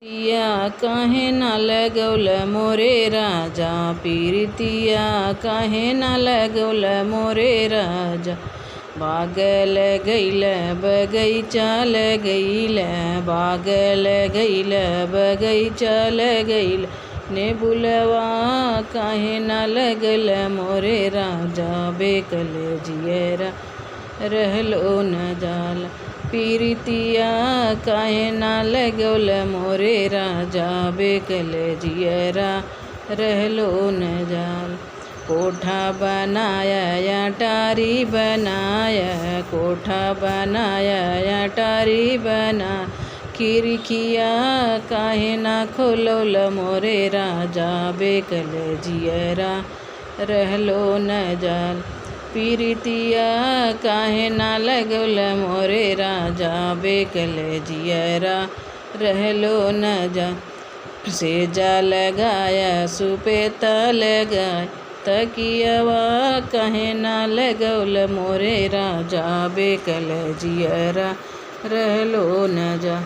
पिया काहे ना लगौल मोरे राजा, पीरितिया काहे ना लगौल मोरे राजा। बागल गईल बगैचा लगैल, बागल गईल बगैचा लगैल, ने बुलवा काहे ना लगल मोरे राजा। बेकल जियरा रहलो न जाल, पीरितिया काहे ना लगौल मोरे राजा। बेकल जियरा रहलो न जाल। कोठा बनाया अटारी बनाया, कोठा बनाया अटारी बना, खिड़किया काहे ना खोलौल मोरे राजा। बेकल जियरा रहलो न जाल, पीरितिया काहे ना लगौल मोरे राजा। बेकल जियरा रहलो न जाल। सेजा लगाया सुपेता लगाय, तकियवा काहे ना लगौल मोरे राजा। बेकल जियरा रहलो न जाल।